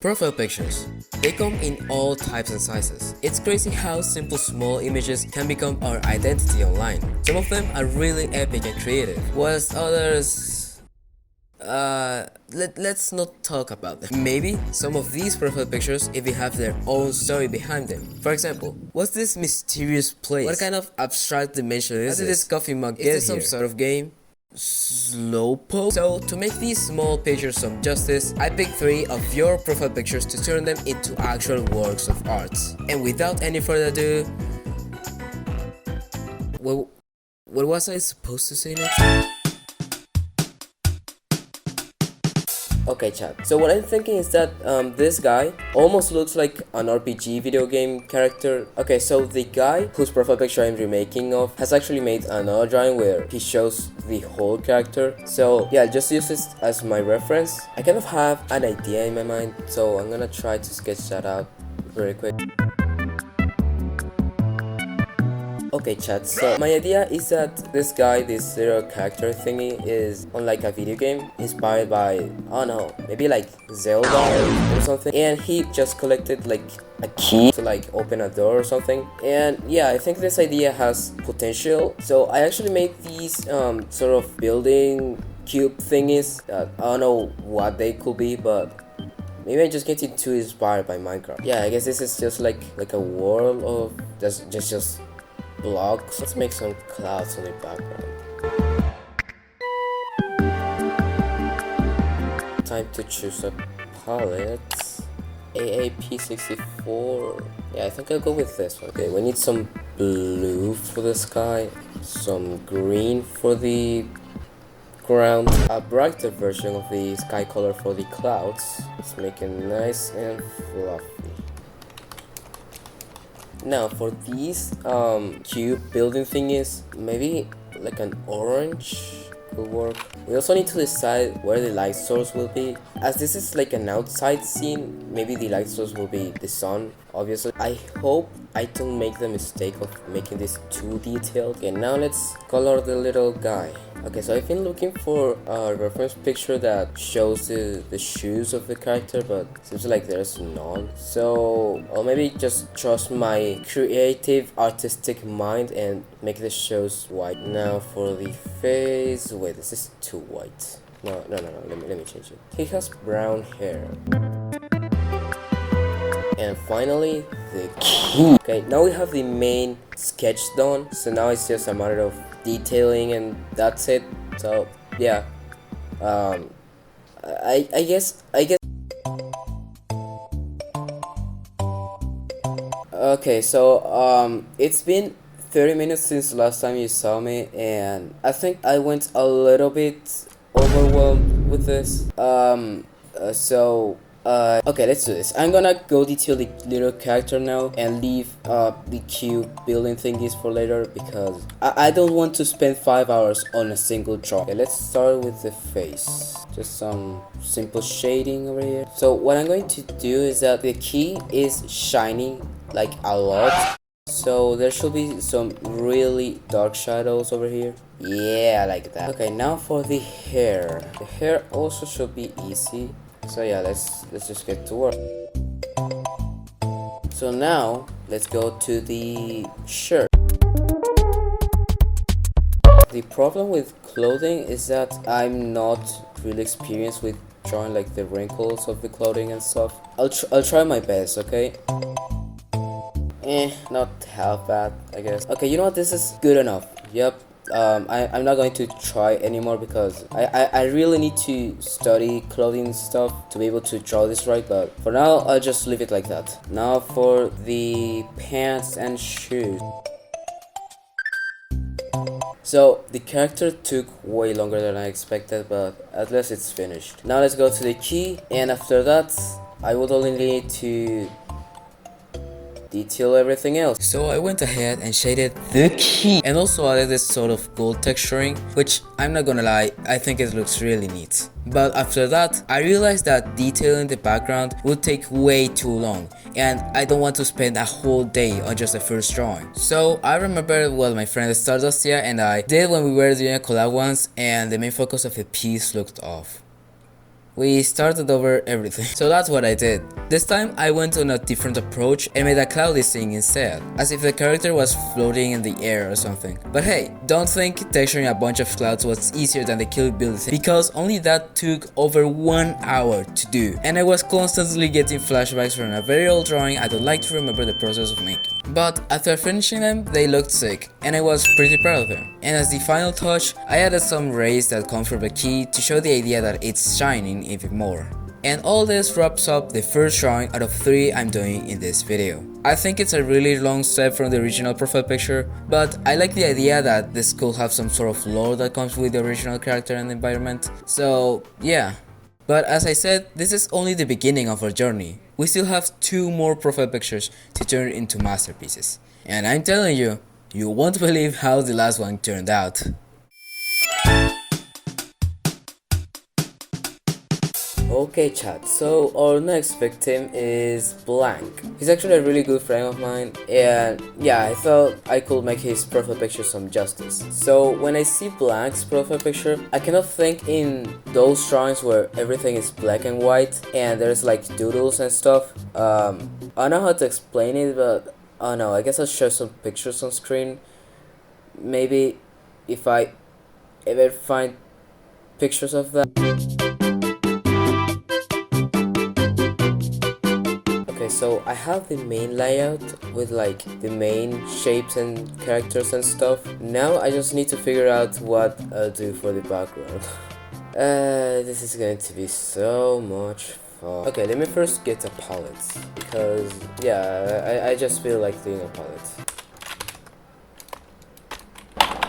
Profile pictures. They come in all types and sizes. It's crazy how simple small images can become our identity online. Some of them are really epic and creative, whilst others... let's not talk about them. Maybe some of these profile pictures even have their own story behind them. For example, what's this mysterious place? What kind of abstract dimension is this? How did this coffee mug get here? Is this some sort of game? Slowpoke? So to make these small pictures some justice, I picked 3 of your profile pictures to turn them into actual works of art. And without any further ado, what was I supposed to say next? Okay chat, so what I'm thinking is that this guy almost looks like an RPG video game character. Okay, so the guy whose profile picture I'm remaking of has actually made another drawing where he shows the whole character. So yeah, just use this as my reference. I kind of have an idea in my mind, so I'm gonna try to sketch that out very quick. Okay chat, so my idea is that this guy, this little character thingy, is on like a video game inspired by, I don't know, maybe like Zelda or something, and he just collected like a key to like open a door or something. And yeah, I think this idea has potential, so I actually made these sort of building cube thingies that I don't know what they could be, but maybe I'm just getting too inspired by Minecraft. Yeah, I guess this is just like a world of just blocks. Let's make some clouds on the background. Time to choose a palette. AAP64. Yeah, I think I'll go with this one. Okay, we need some blue for the sky, some green for the ground, a brighter version of the sky color for the clouds. Let's make it nice and fluffy. Now for these cube building thingies, maybe like an orange could work. We also need to decide where the light source will be. As this is like an outside scene, maybe the light source will be the sun, obviously. I hope I don't make the mistake of making this too detailed. Okay, now let's color the little guy. Okay, so I've been looking for a reference picture that shows the shoes of the character, but seems like there's none. So I'll maybe just trust my creative artistic mind and make the shoes white. Now for the face, wait, this is too white. No, let me change it. He has brown hair. And finally, the key. Okay, now we have the main sketch done, so now it's just a matter of detailing and that's it. So yeah, I guess okay, so it's been 30 minutes since the last time you saw me, and I think I went a little bit overwhelmed with this. Okay, let's do this. I'm gonna go detail the little character now and leave the cube building thingies for later, because I don't want to spend 5 hours on a single draw. Okay, let's start with the face. Just some simple shading over here. So what I'm going to do is that the key is shining like a lot, so there should be some really dark shadows over here. Yeah, like that. Okay, now for the hair. The hair also should be easy. So yeah, let's just get to work. So now let's go to the shirt. The problem with clothing is that I'm not really experienced with drawing like the wrinkles of the clothing and stuff. I'll try my best, okay? Not half bad, I guess. Okay, you know what? This is good enough. Yep. I'm not going to try anymore because I really need to study clothing stuff to be able to draw this right, but for now I'll just leave it like that. Now for the pants and shoes. So the character took way longer than I expected, but at least it's finished. Now let's go to the key, and after that I would only need to detail everything else. So I went ahead and shaded the key and also added this sort of gold texturing, which I'm not gonna lie, I think it looks really neat. But after that, I realized that detailing the background would take way too long, and I don't want to spend a whole day on just the first drawing. So I remember what my friend Stardust here and I did when we were doing a collab once, and the main focus of the piece looked off. we started over everything. So that's what I did. This time I went on a different approach and made a cloudy scene instead, as if the character was floating in the air or something. But hey, don't think texturing a bunch of clouds was easier than the Kill Bill thing, because only that took over 1 hour to do, and I was constantly getting flashbacks from a very old drawing I don't like to remember the process of making. But after finishing them, they looked sick, and I was pretty proud of them. And as the final touch, I added some rays that come from the key to show the idea that it's shining even more. And all this wraps up the first drawing out of 3 I'm doing in this video. I think it's a really long step from the original profile picture, but I like the idea that this could have some sort of lore that comes with the original character and environment, so yeah. But as I said, this is only the beginning of our journey. We still have 2 more profile pictures to turn into masterpieces. And I'm telling you, you won't believe how the last one turned out. Okay chat, so our next victim is Blank. He's actually a really good friend of mine, and yeah, I thought I could make his profile picture some justice. So when I see Blank's profile picture, I cannot think in those drawings where everything is black and white and there's like doodles and stuff. I don't know how to explain it, but I don't know, I guess I'll share some pictures on screen. Maybe if I ever find pictures of that. Okay, so I have the main layout with like the main shapes and characters and stuff. Now I just need to figure out what I'll do for the background. This is going to be so much fun. Okay, let me first get a palette, because yeah, I just feel like doing a palette.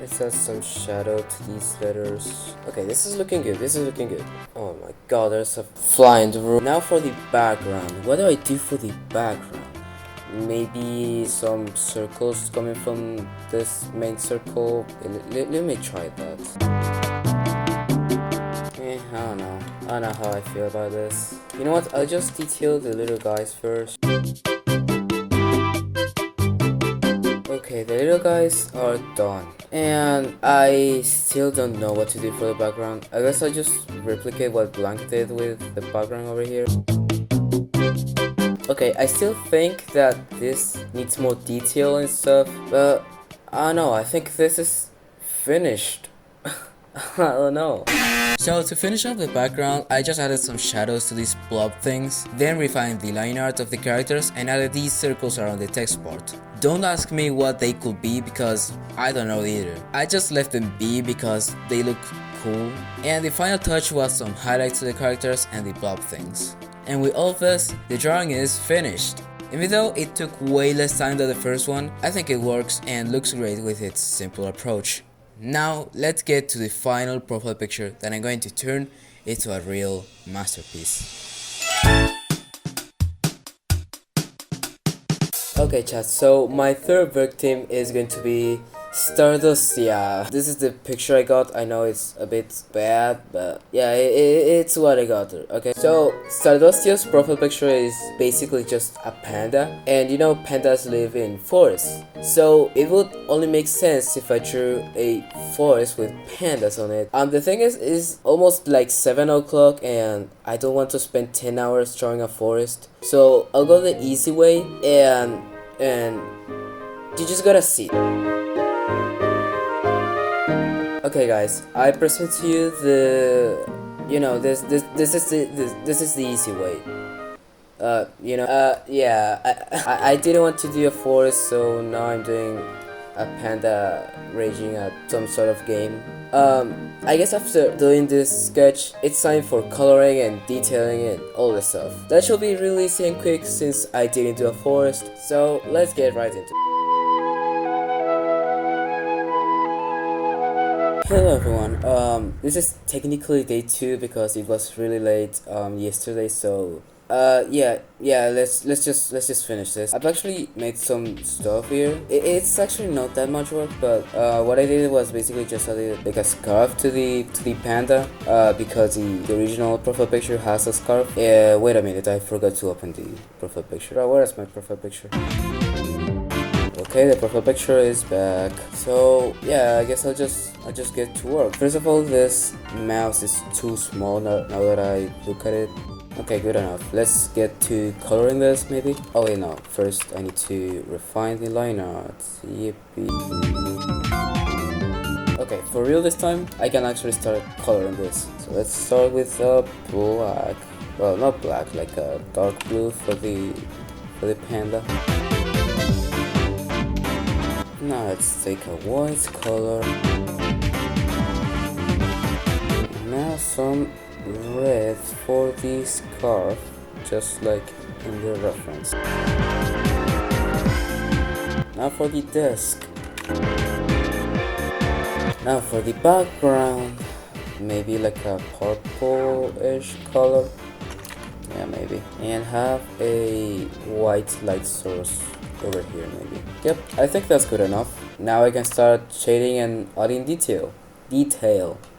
Let's add some shadow to these letters. Okay, this is looking good. This is looking good. Oh my god, there's a fly in the room. Now for the background. What do I do for the background? Maybe some circles coming from this main circle. Let me try that. I don't know. I don't know how I feel about this. You know what? I'll just detail the little guys first. Okay, the little guys are done. And I still don't know what to do for the background. I guess I'll just replicate what Blank did with the background over here. Okay, I still think that this needs more detail and stuff, but I don't know, I think this is finished. I don't know. So to finish off the background, I just added some shadows to these blob things, then refined the line art of the characters and added these circles around the text part. Don't ask me what they could be because I don't know either. I just left them be because they look cool. And the final touch was some highlights to the characters and the blob things. And with all of this, the drawing is finished. Even though it took way less time than the first one, I think it works and looks great with its simple approach. Now let's get to the final profile picture that I'm going to turn into a real masterpiece. Okay chat, so my third victim is going to be Stardust. Yeah, this is the picture I got. I know it's a bit bad, but yeah, it's what I got. Okay, so Stardustia's profile picture is basically just a panda, and you know pandas live in forests, so it would only make sense if I drew a forest with pandas on it. The thing is, it's almost like 7 o'clock and I don't want to spend 10 hours drawing a forest, so I'll go the easy way, and you just gotta see. Okay guys, I present to you the, you know, this is the easy way. Yeah, I didn't want to do a forest, so now I'm doing a panda raging at some sort of game. I guess after doing this sketch, it's time for coloring and detailing and all this stuff. That should be really easy and quick since I didn't do a forest, so let's get right into it. Hello everyone, this is technically day 2 because it was really late yesterday, so yeah, let's just finish this. I've actually made some stuff here. It's actually not that much work, but what I did was basically just added like a scarf to the panda, because the original profile picture has a scarf. Wait a minute, I forgot to open the profile picture. Oh, where is my profile picture? Okay, the profile picture is back. So yeah, I guess I'll just get to work. First of all, this mouse is too small now that I look at it. Okay, good enough. Let's get to coloring this maybe. Oh wait, no. First I need to refine the line art. Yippee. Okay, for real this time, I can actually start coloring this. So let's start with black. Well, not black, like a dark blue for the panda. Now let's take a white color. Now some red for the scarf, just like in the reference. Now for the desk. Now for the background, maybe like a purple-ish color. Yeah, maybe. And have a white light source over here maybe. Yep, I think that's good enough. Now I can start shading and adding detail.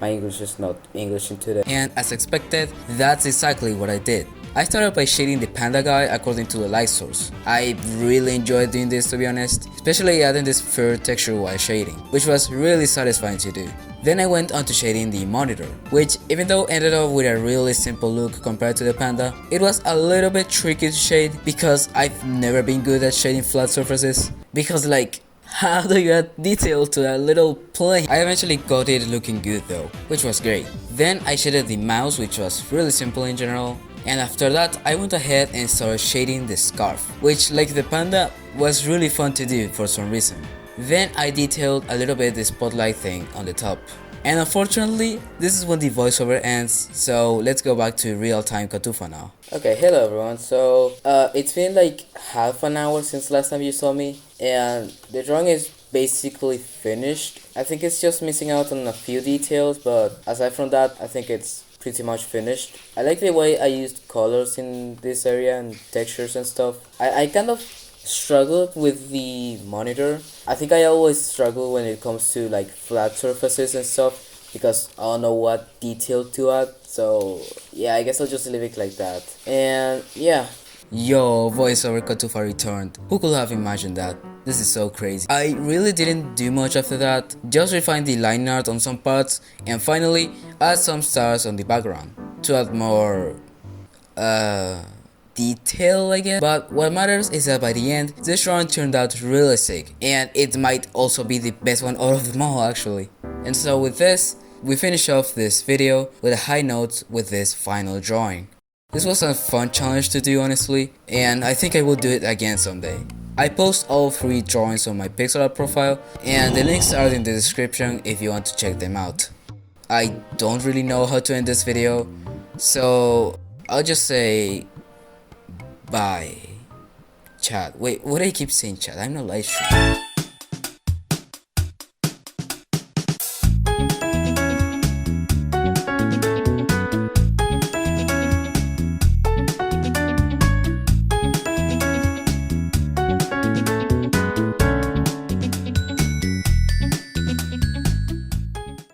My English is not Englishing today. And as expected, that's exactly what I did. I started by shading the panda guy according to the light source. I really enjoyed doing this, to be honest, especially adding this fur texture while shading, which was really satisfying to do. Then I went on to shading the monitor, which even though ended up with a really simple look compared to the panda, it was a little bit tricky to shade because I've never been good at shading flat surfaces. Because like, how do you add detail to a little plane? I eventually got it looking good though, which was great. Then I shaded the mouse, which was really simple in general. And after that, I went ahead and started shading the scarf, which like the panda was really fun to do for some reason. Then I detailed a little bit the spotlight thing on the top. And unfortunately, this is when the voiceover ends, so let's go back to real-time Cotufa now. Okay, hello everyone. So, it's been like half an hour since last time you saw me, and the drawing is basically finished. I think it's just missing out on a few details, but aside from that, I think it's pretty much finished. I like the way I used colors in this area and textures and stuff. I kind of struggled with the monitor. I think I always struggle when it comes to like flat surfaces and stuff because I don't know what detail to add. So yeah, I guess I'll just leave it like that. And yeah. Yo, voiceover Cotufa returned. Who could have imagined that? This is so crazy. I really didn't do much after that, just refine the line art on some parts and finally add some stars on the background to add more detail, I guess. But what matters is that by the end, this drawing turned out really sick, and it might also be the best one out of them all actually. And so with this, we finish off this video with a high note with this final drawing. This was a fun challenge to do honestly, and I think I will do it again someday. I post all 3 drawings on my pixel art profile, and the links are in the description if you want to check them out. I don't really know how to end this video, so I'll just say bye. Chat. Wait, what do I keep saying chat? I'm not live streaming.